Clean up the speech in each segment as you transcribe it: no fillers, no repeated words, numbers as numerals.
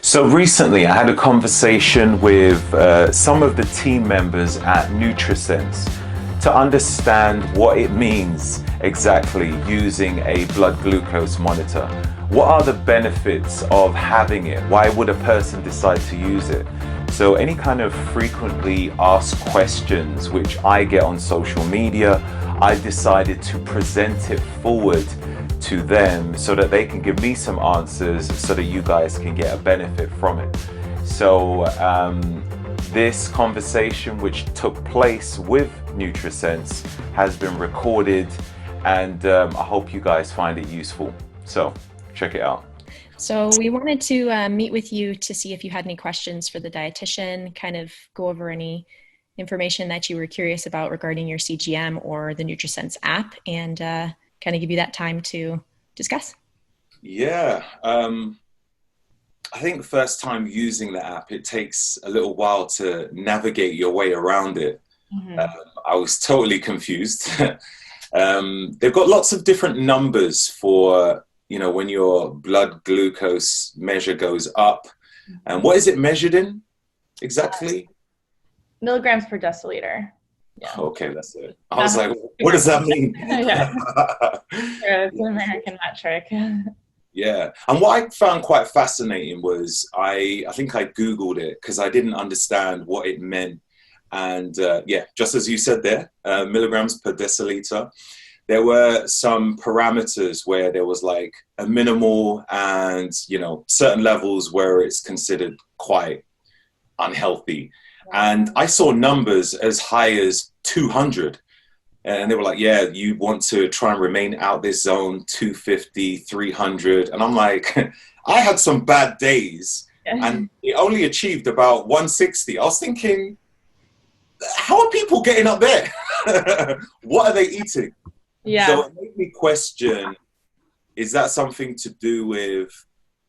So recently, I had a conversation with some of the team members at Nutrisense to understand what it means exactly using a blood glucose monitor. What are the benefits of having it? Why would a person decide to use it? So any kind of frequently asked questions which I get on social media, I decided to present it forward to them so that they can give me some answers so that you guys can get a benefit from it. So this conversation, which took place with Nutrisense, has been recorded, and I hope you guys find it useful. So check it out. So we wanted to meet with you to see if you had any questions for the dietitian, kind of go over any information that you were curious about regarding your CGM or the Nutrisense app, and kind of give you that time to discuss. Yeah, I think the first time using the app, it takes a little while to navigate your way around it. Mm-hmm. I was totally confused. They've got lots of different numbers for, when your blood glucose measure goes up. And what is it measured in exactly? Milligrams per deciliter. Yeah. Okay, that's it. I was like, what does that mean? Yeah, it's an American metric. Yeah, and what I found quite fascinating was I think I Googled it because I didn't understand what it meant. And just as you said there, milligrams per deciliter, there were some parameters where there was like a minimal and, certain levels where it's considered quite unhealthy. And I saw numbers as high as 200. And they were like, yeah, you want to try and remain out this zone, 250, 300. And I'm like, I had some bad days and it only achieved about 160. I was thinking, how are people getting up there? What are they eating? Yeah. So it made me question, is that something to do with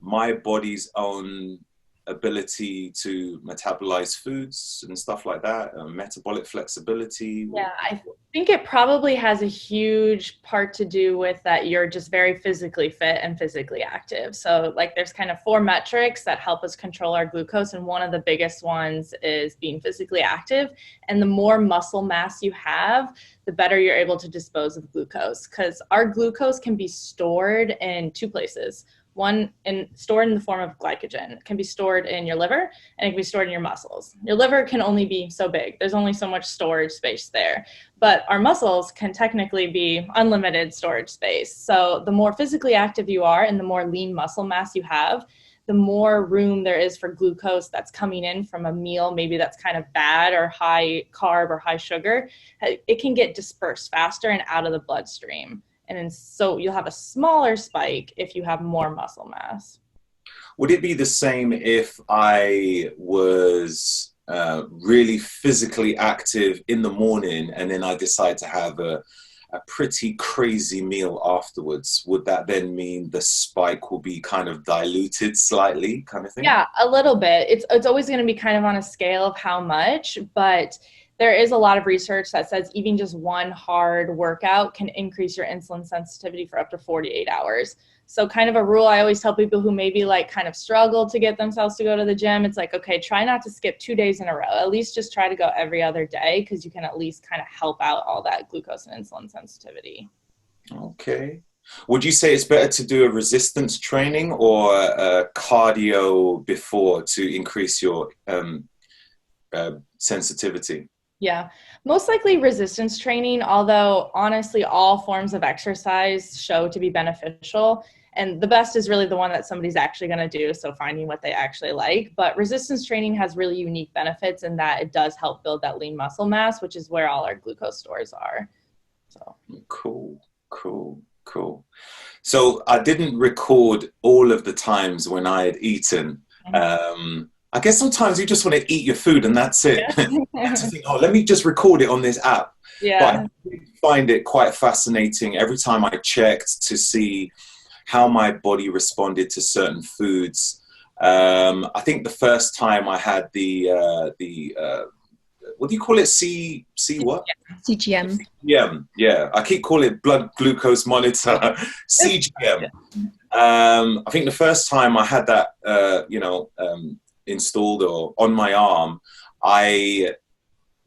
my body's own ability to metabolize foods and stuff like that, metabolic flexibility? Yeah, I think it probably has a huge part to do with that you're just very physically fit and physically active. So like there's kind of 4 metrics that help us control our glucose, and one of the biggest ones is being physically active. And the more muscle mass you have, the better you're able to dispose of glucose, because our glucose can be stored in 2 places. One, stored in the form of glycogen. It can be stored in your liver, and it can be stored in your muscles. Your liver can only be so big. There's only so much storage space there. But our muscles can technically be unlimited storage space. So the more physically active you are and the more lean muscle mass you have, the more room there is for glucose that's coming in from a meal, maybe that's kind of bad or high carb or high sugar. It can get dispersed faster and out of the bloodstream. And so you'll have a smaller spike if you have more muscle mass. Would it be the same if I was really physically active in the morning and then I decide to have a pretty crazy meal afterwards? Would that then mean the spike will be kind of diluted slightly, kind of thing? Yeah, a little bit. It's always going to be kind of on a scale of how much, but there is a lot of research that says even just one hard workout can increase your insulin sensitivity for up to 48 hours. So kind of a rule I always tell people who maybe like kind of struggle to get themselves to go to the gym, it's like, okay, try not to skip 2 days in a row. At least just try to go every other day, because you can at least kind of help out all that glucose and insulin sensitivity. Okay. Would you say it's better to do a resistance training or cardio before to increase your sensitivity? Yeah, most likely resistance training, although honestly, all forms of exercise show to be beneficial. And the best is really the one that somebody's actually going to do, so finding what they actually like. But resistance training has really unique benefits in that it does help build that lean muscle mass, which is where all our glucose stores are. So Cool. So I didn't record all of the times when I had eaten. I guess sometimes you just want to eat your food and that's it. Yeah. To think, let me just record it on this app. Yeah. But I did find it quite fascinating every time I checked to see how my body responded to certain foods. I think the first time I had the what do you call it? What? CGM. Yeah. I keep calling it blood glucose monitor, CGM. I think the first time I had that, installed or on my arm, I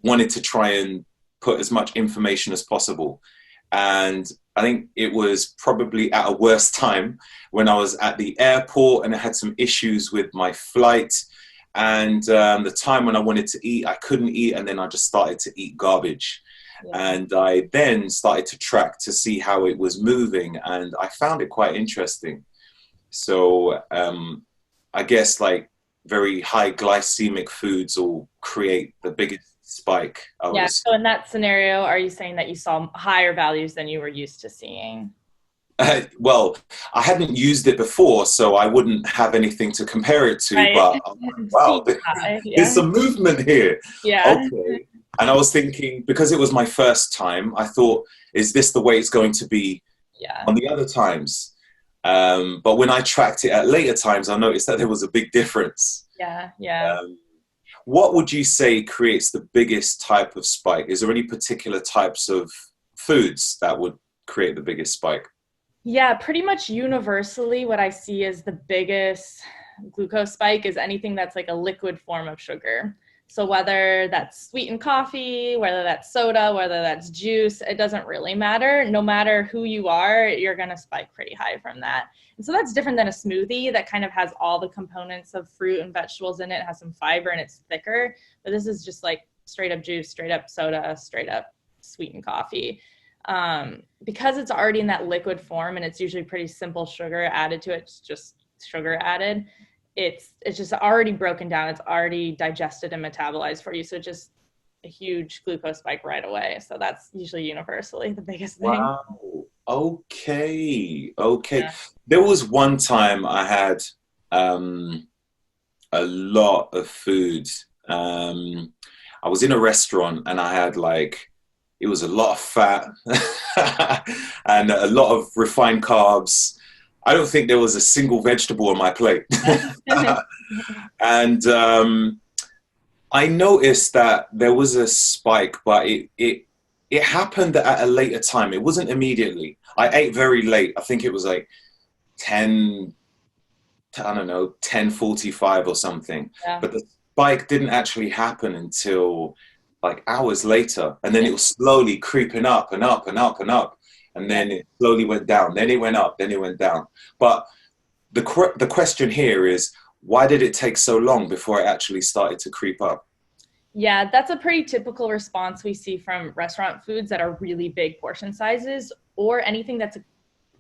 wanted to try and put as much information as possible. And I think it was probably at a worse time when I was at the airport and I had some issues with my flight. And the time when I wanted to eat, I couldn't eat. And then I just started to eat garbage. Yeah. And I then started to track to see how it was moving. And I found it quite interesting. So I guess like very high glycemic foods will create the biggest spike. Yeah, so in that scenario, are you saying that you saw higher values than you were used to seeing? Well, I hadn't used it before, so I wouldn't have anything to compare it to, right. But wow, there's some movement here. Yeah. Okay. And I was thinking, because it was my first time, I thought, is this the way it's going to be on the other times? But when I tracked it at later times, I noticed that there was a big difference. Yeah. What would you say creates the biggest type of spike? Is there any particular types of foods that would create the biggest spike? Yeah, pretty much universally what I see as the biggest glucose spike is anything that's like a liquid form of sugar. So whether that's sweetened coffee, whether that's soda, whether that's juice, it doesn't really matter. No matter who you are, you're going to spike pretty high from that. And so that's different than a smoothie that kind of has all the components of fruit and vegetables in it, has some fiber and it's thicker. But this is just like straight up juice, straight up soda, straight up sweetened coffee. Because it's already in that liquid form and it's usually pretty simple sugar added to it, it's just sugar added. It's just already broken down. It's already digested and metabolized for you. So just a huge glucose spike right away. So that's usually universally the biggest thing. Wow. Okay. Yeah. There was one time I had a lot of food. I was in a restaurant and I had it was a lot of fat and a lot of refined carbs. I don't think there was a single vegetable on my plate. And I noticed that there was a spike, but it happened at a later time. It wasn't immediately. I ate very late. I think it was like 10:45 or something. Yeah. But the spike didn't actually happen until like hours later. And then it was slowly creeping up and up and up and up. And then it slowly went down. Then it went up. Then it went down. But the question here is, why did it take so long before it actually started to creep up? Yeah, that's a pretty typical response we see from restaurant foods that are really big portion sizes, or anything that's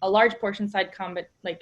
a large portion size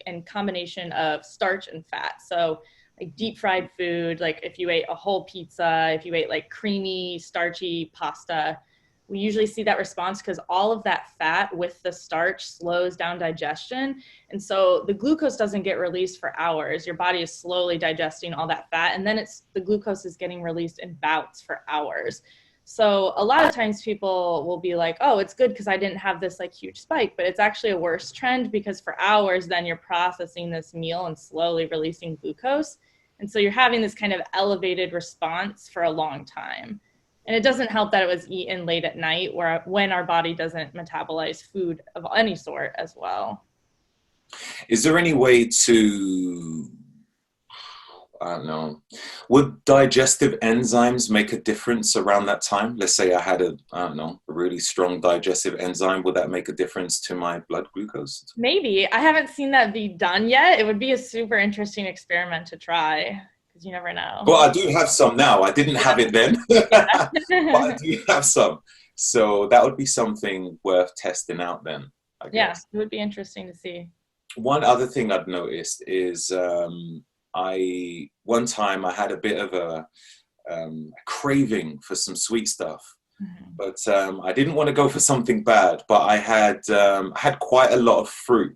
in combination of starch and fat. So like deep fried food, like if you ate a whole pizza, if you ate like creamy, starchy pasta, we usually see that response because all of that fat with the starch slows down digestion. And so the glucose doesn't get released for hours. Your body is slowly digesting all that fat. And then the glucose is getting released in bouts for hours. So a lot of times people will be like, oh, it's good because I didn't have this like huge spike, but it's actually a worse trend because for hours, then you're processing this meal and slowly releasing glucose. And so you're having this kind of elevated response for a long time. And it doesn't help that it was eaten late at night when our body doesn't metabolize food of any sort as well. Is there any way to, I don't know, would digestive enzymes make a difference around that time? Let's say I had a really strong digestive enzyme. Would that make a difference to my blood glucose? Maybe. I haven't seen that be done yet. It would be a super interesting experiment to try. You never know. Well, I do have some now. I didn't have it then, but I do have some. So that would be something worth testing out then, I guess. Yeah, it would be interesting to see. One other thing I've noticed is one time I had a bit of a craving for some sweet stuff, but I didn't want to go for something bad, but I had quite a lot of fruit.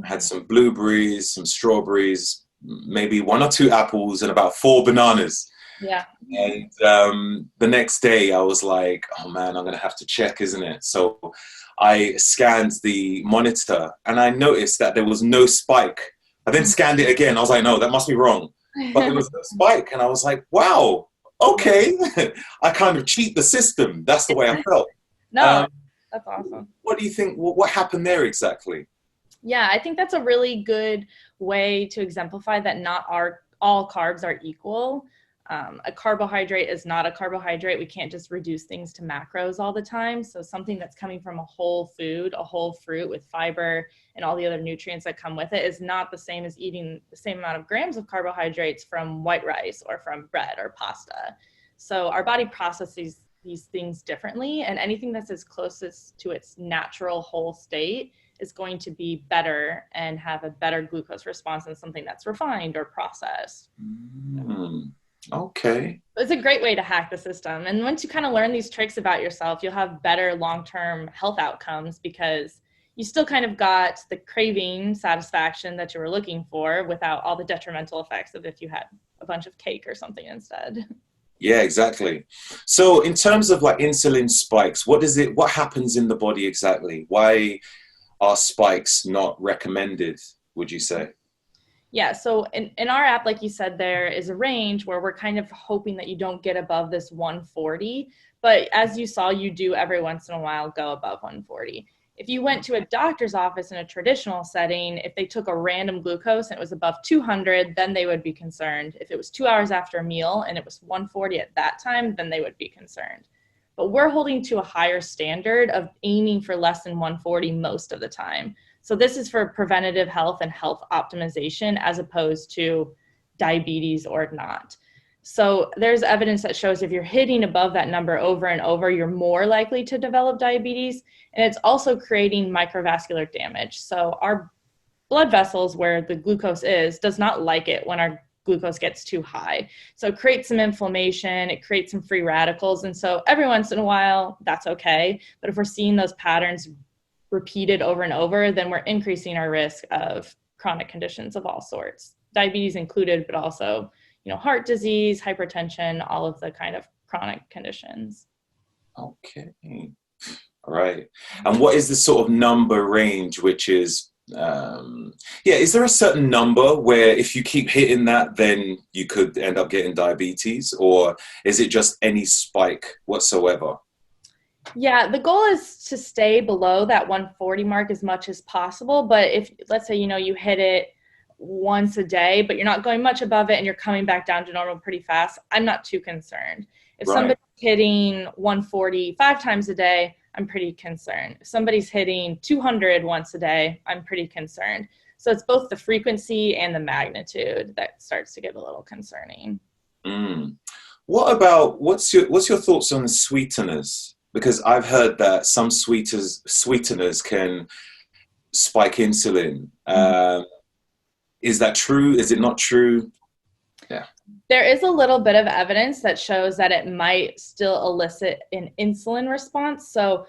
I had some blueberries, some strawberries, maybe 1 or 2 apples and about 4 bananas. Yeah. And the next day I was like, oh man, I'm going to have to check, isn't it? So I scanned the monitor and I noticed that there was no spike. I then scanned it again. I was like, no, that must be wrong. But there was no spike. And I was like, wow, okay, I kind of cheat the system. That's the way I felt. No, that's awesome. What do you think? What happened there exactly? Yeah, I think that's a really good way to exemplify that not all carbs are equal. A carbohydrate is not a carbohydrate. We can't just reduce things to macros all the time. So something that's coming from a whole food, a whole fruit with fiber and all the other nutrients that come with it is not the same as eating the same amount of grams of carbohydrates from white rice or from bread or pasta. So our body processes these things differently, and anything that's as closest to its natural whole state is going to be better and have a better glucose response than something that's refined or processed. Okay. It's a great way to hack the system. And once you kind of learn these tricks about yourself, you'll have better long-term health outcomes because you still kind of got the craving satisfaction that you were looking for without all the detrimental effects of if you had a bunch of cake or something instead. Yeah, exactly. So in terms of like insulin spikes, what happens in the body exactly? Why are spikes not recommended, would you say? Yeah, so in our app, like you said, there is a range where we're kind of hoping that you don't get above this 140. But as you saw, you do every once in a while go above 140. If you went to a doctor's office in a traditional setting, if they took a random glucose and it was above 200, then they would be concerned. If it was 2 hours after a meal and it was 140 at that time, then they would be concerned. But we're holding to a higher standard of aiming for less than 140 most of the time. So this is for preventative health and health optimization as opposed to diabetes or not. So there's evidence that shows if you're hitting above that number over and over, you're more likely to develop diabetes. And it's also creating microvascular damage. So our blood vessels where the glucose is does not like it when our glucose gets too high. So it creates some inflammation, it creates some free radicals. And so every once in a while, that's okay. But if we're seeing those patterns repeated over and over, then we're increasing our risk of chronic conditions of all sorts, diabetes included, but also, heart disease, hypertension, all of the kind of chronic conditions. Okay. All right. And what is the sort of number range, which is, is there a certain number where if you keep hitting that, then you could end up getting diabetes, or is it just any spike whatsoever? Yeah, the goal is to stay below that 140 mark as much as possible. But if, let's say, you hit it once a day, but you're not going much above it and you're coming back down to normal pretty fast, I'm not too concerned. If somebody's hitting 140 5 times a day, I'm pretty concerned. If somebody's hitting 200 once a day, I'm pretty concerned. So it's both the frequency and the magnitude that starts to get a little concerning. What about, what's your thoughts on sweeteners? Because I've heard that some sweeteners can spike insulin. Is that true? Is it not true? Yeah. There is a little bit of evidence that shows that it might still elicit an insulin response. So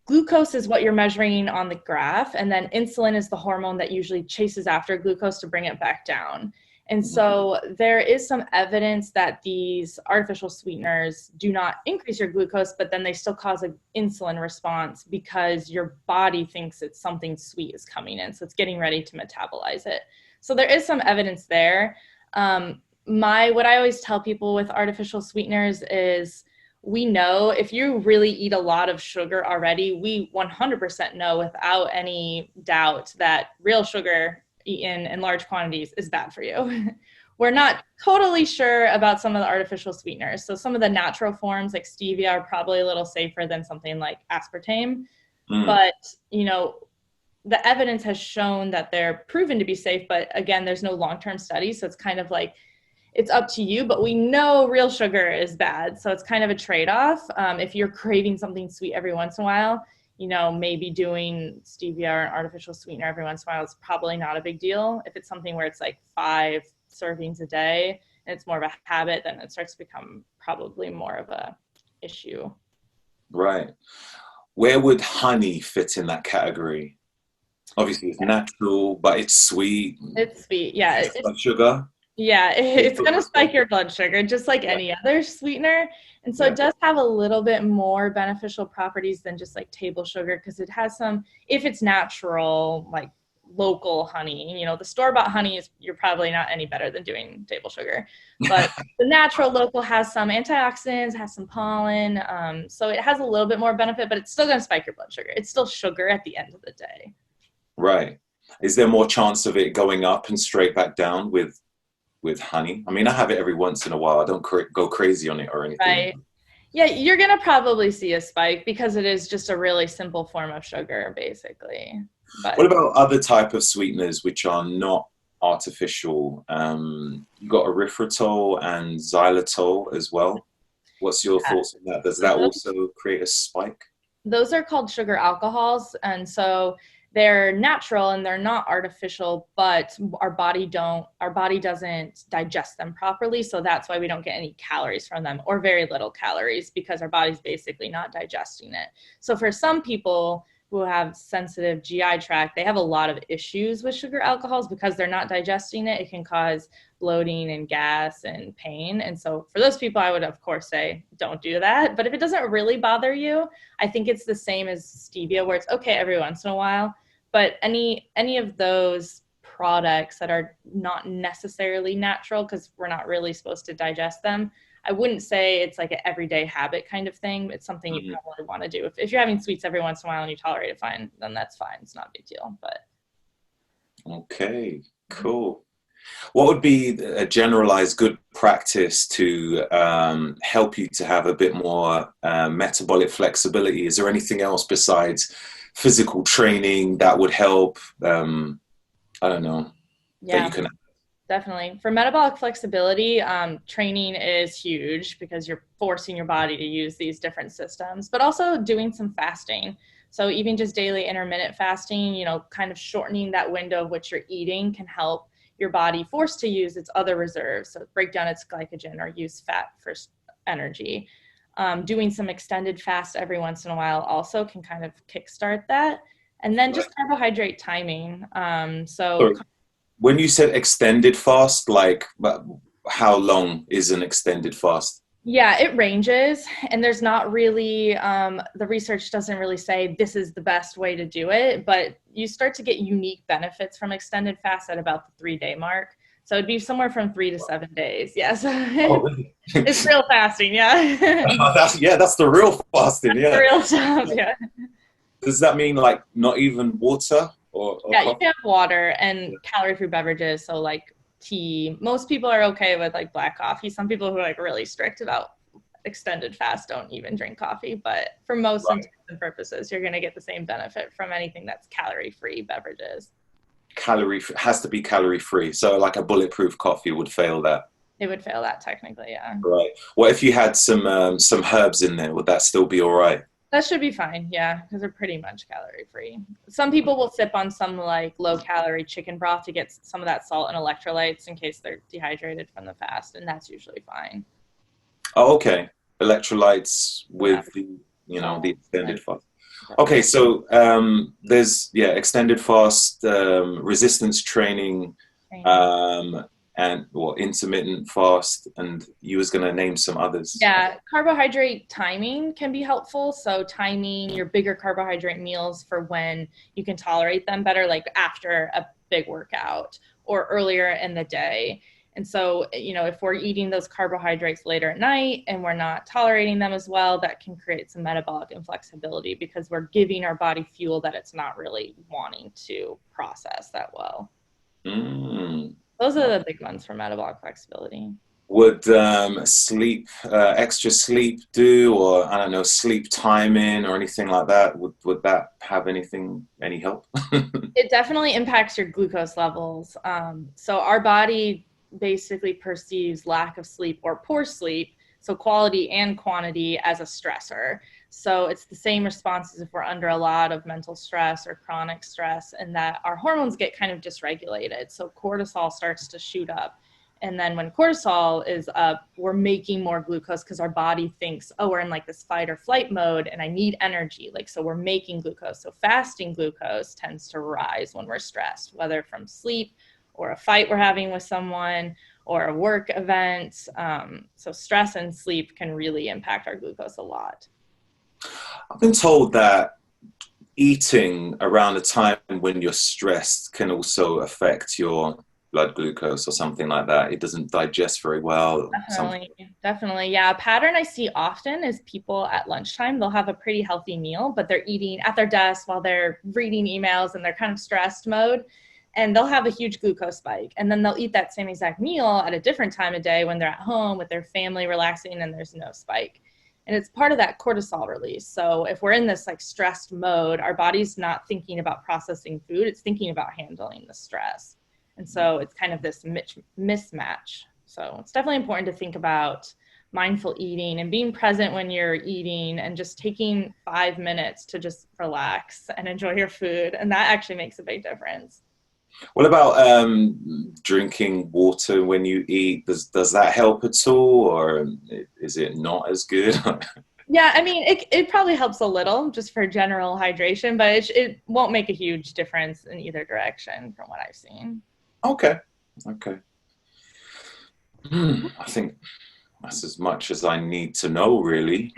glucose is what you're measuring on the graph, and then insulin is the hormone that usually chases after glucose to bring it back down. And so there is some evidence that these artificial sweeteners do not increase your glucose, but then they still cause an insulin response because your body thinks it's something sweet is coming in. So it's getting ready to metabolize it. So there is some evidence there. What I always tell people with artificial sweeteners is we know if you really eat a lot of sugar already, we 100% know without any doubt that real sugar eaten in large quantities is bad for you. We're not totally sure about some of the artificial sweeteners. So some of the natural forms like stevia are probably a little safer than something like aspartame. But, the evidence has shown that they're proven to be safe. But again, there's no long-term studies. So it's kind of like, it's up to you, but we know real sugar is bad. So it's kind of a trade-off. If you're craving something sweet every once in a while, maybe doing stevia or an artificial sweetener every once in a while is probably not a big deal. If it's something where it's like 5 servings a day and it's more of a habit, then it starts to become probably more of a issue. Right. Where would honey fit in that category? Obviously it's natural, but it's sweet. It's sweet. Yeah. It's like sugar. Yeah, it's going to spike your blood sugar just like any other sweetener. And so it does have a little bit more beneficial properties than just like table sugar because it has some, if it's natural, like local honey. The store-bought honey is, you're probably not any better than doing table sugar, but the natural local has some antioxidants, has some pollen, so it has a little bit more benefit, but it's still going to spike your blood sugar. It's still sugar at the end of the day. Right. Is there more chance of it going up and straight back down with honey? I mean, I have it every once in a while. I don't go crazy on it or anything. Right. Yeah, you're going to probably see a spike because it is just a really simple form of sugar, basically. But what about other type of sweeteners which are not artificial? You got erythritol and xylitol as well. What's your thoughts on that? Does that also create a spike? Those are called sugar alcohols, and so they're natural and they're not artificial, but our body doesn't digest them properly, so that's why we don't get any calories from them, or very little calories, because our body's basically not digesting it. So for some people who have sensitive GI tract, they have a lot of issues with sugar alcohols because they're not digesting it. It can cause bloating and gas and pain. And so for those people, I would of course say, don't do that. But if it doesn't really bother you, I think it's the same as stevia, where it's okay every once in a while. But any of those products that are not necessarily natural, because we're not really supposed to digest them, I wouldn't say it's like an everyday habit kind of thing. It's something you probably want to do. If you're having sweets every once in a while and you tolerate it fine, then that's fine. It's not a big deal. But okay, cool. What would be a generalized good practice to help you to have a bit more metabolic flexibility? Is there anything else besides physical training that would help? I don't know. Yeah. That you can. Definitely. For metabolic flexibility, training is huge because you're forcing your body to use these different systems, but also doing some fasting. So even just daily intermittent fasting, kind of shortening that window of which you're eating can help your body force to use its other reserves, so break down its glycogen or use fat for energy. Doing some extended fast every once in a while also can kind of kickstart that. And then just carbohydrate timing. Sorry. When you said extended fast, like how long is an extended fast? Yeah, it ranges, and there's not really, the research doesn't really say this is the best way to do it, but you start to get unique benefits from extended fast at about the 3-day mark. So it'd be somewhere from 3 to 7 days. Yes. Oh, really? It's real fasting. Yeah. That's the real fasting. That's yeah. the real stuff. Yeah. Does that mean like not even water or Yeah, coffee? you can have water and calorie-free beverages. So like tea. Most people are okay with like black coffee. Some people who are like really strict about extended fast don't even drink coffee. But for most intents and purposes, you're going to get the same benefit from anything that's calorie-free beverages. Has to be calorie free. So like a bulletproof coffee would fail that. It would fail that technically, yeah. Right. What if you had some herbs in there? Would that still be all right? That should be fine, yeah, because they're pretty much calorie-free. Some people will sip on some like low-calorie chicken broth to get some of that salt and electrolytes in case they're dehydrated from the fast, and that's usually fine. Oh, okay. Electrolytes with the extended fast. Okay, so there's extended fast, resistance training, and intermittent fast, and you was going to name some others. Yeah, carbohydrate timing can be helpful. So timing your bigger carbohydrate meals for when you can tolerate them better, like after a big workout or earlier in the day. And so, if we're eating those carbohydrates later at night and we're not tolerating them as well, that can create some metabolic inflexibility because we're giving our body fuel that it's not really wanting to process that well. Those are the big ones for metabolic flexibility. Would extra sleep do, or I don't know, sleep timing or anything like that? Would that have any help? It definitely impacts your glucose levels. So our body basically perceives lack of sleep or poor sleep, so quality and quantity, as a stressor. So it's the same response as if we're under a lot of mental stress or chronic stress, and that our hormones get kind of dysregulated. So cortisol starts to shoot up. And then when cortisol is up, we're making more glucose because our body thinks, oh, we're in like this fight or flight mode and I need energy. So we're making glucose. So fasting glucose tends to rise when we're stressed, whether from sleep or a fight we're having with someone or a work event. So stress and sleep can really impact our glucose a lot. I've been told that eating around a time when you're stressed can also affect your blood glucose or something like that. It doesn't digest very well. Definitely. Yeah. A pattern I see often is people at lunchtime, they'll have a pretty healthy meal, but they're eating at their desk while they're reading emails and they're kind of stressed mode. And they'll have a huge glucose spike. And then they'll eat that same exact meal at a different time of day when they're at home with their family relaxing and there's no spike. And it's part of that cortisol release. So if we're in this like stressed mode, our body's not thinking about processing food, it's thinking about handling the stress. And so it's kind of this mismatch. So it's definitely important to think about mindful eating and being present when you're eating and just taking 5 minutes to just relax and enjoy your food. And that actually makes a big difference. What about drinking water when you eat? Does that help at all, or is it not as good? Yeah, I mean, it probably helps a little just for general hydration, but it won't make a huge difference in either direction from what I've seen. Okay. I think that's as much as I need to know, really.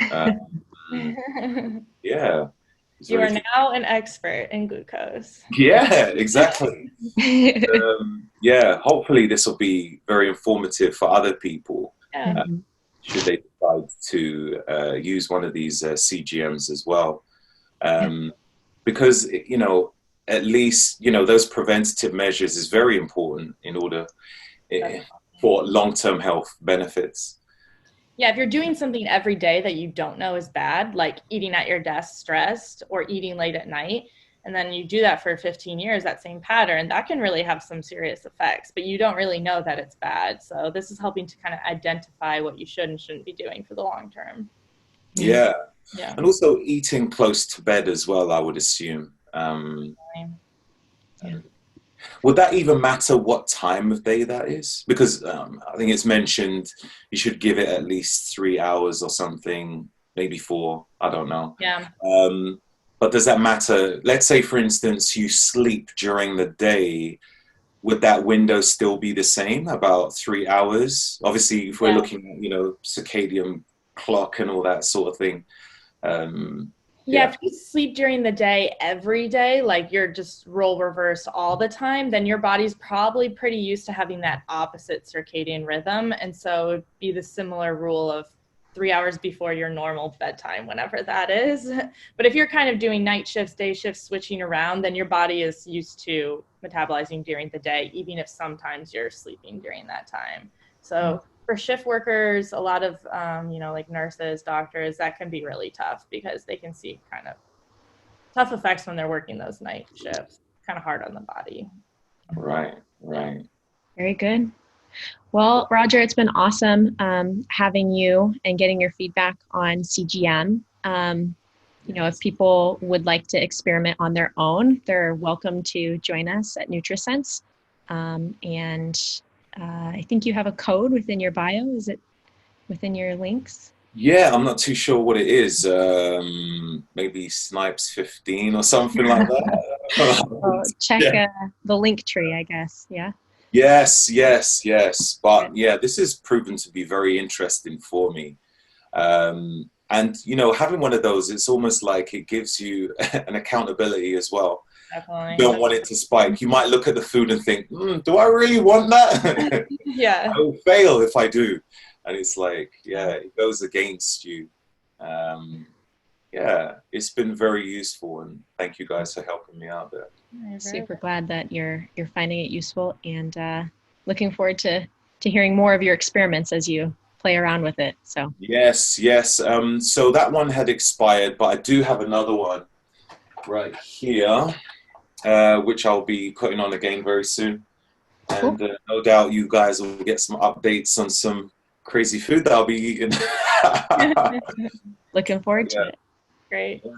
Yeah. You are now an expert in glucose. Yeah, exactly. Yeah, hopefully this will be very informative for other people. Yeah. Should they decide to use one of these CGMs as well. Because, at least, those preventative measures is very important in order for long-term health benefits. Yeah, if you're doing something every day that you don't know is bad, like eating at your desk stressed or eating late at night, and then you do that for 15 years, that same pattern, that can really have some serious effects, but you don't really know that it's bad. So this is helping to kind of identify what you should and shouldn't be doing for the long term. Yeah. And also eating close to bed as well, I would assume. Would that even matter what time of day that is? Because I think it's mentioned you should give it at least 3 hours or something, maybe 4, I don't know. Yeah. But does that matter? Let's say, for instance, you sleep during the day. Would that window still be the same, about 3 hours? Obviously, if we're looking at, circadian clock and all that sort of thing. Yeah, if you sleep during the day every day, like you're just role reverse all the time, then your body's probably pretty used to having that opposite circadian rhythm. And so it'd be the similar rule of 3 hours before your normal bedtime, whenever that is. But if you're kind of doing night shifts, day shifts, switching around, then your body is used to metabolizing during the day, even if sometimes you're sleeping during that time. So for shift workers, a lot of, like nurses, doctors, that can be really tough because they can see kind of tough effects when they're working those night shifts. Kind of hard on the body. Right. Very good. Well, Roger, it's been awesome having you and getting your feedback on CGM. If people would like to experiment on their own, they're welcome to join us at Nutrisense. I think you have a code within your bio. Is it within your links? Yeah, I'm not too sure what it is. Maybe Snipes 15 or something like that. Check the link tree, I guess. Yeah. Yes. But yeah, this has proven to be very interesting for me. And, having one of those, it's almost like it gives you an accountability as well. Definitely. You don't want it to spike. You might look at the food and think, do I really want that? Yeah. I will fail if I do. And it's like, it goes against you. It's been very useful, and thank you guys for helping me out there. Super glad that you're finding it useful, and looking forward to hearing more of your experiments as you play around with it. So yes. So that one had expired, but I do have another one right here, which I'll be putting on again very soon. And no doubt you guys will get some updates on some crazy food that I'll be eating. Looking forward to it. Great. Yeah.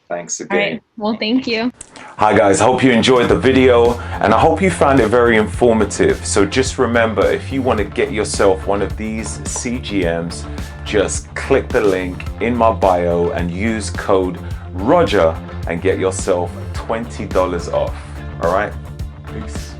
Thanks again. All right. Well, thank you. Hi guys, hope you enjoyed the video and I hope you found it very informative. So just remember, if you want to get yourself one of these CGMs, just click the link in my bio and use code Roger and get yourself $20 off. All right? Peace.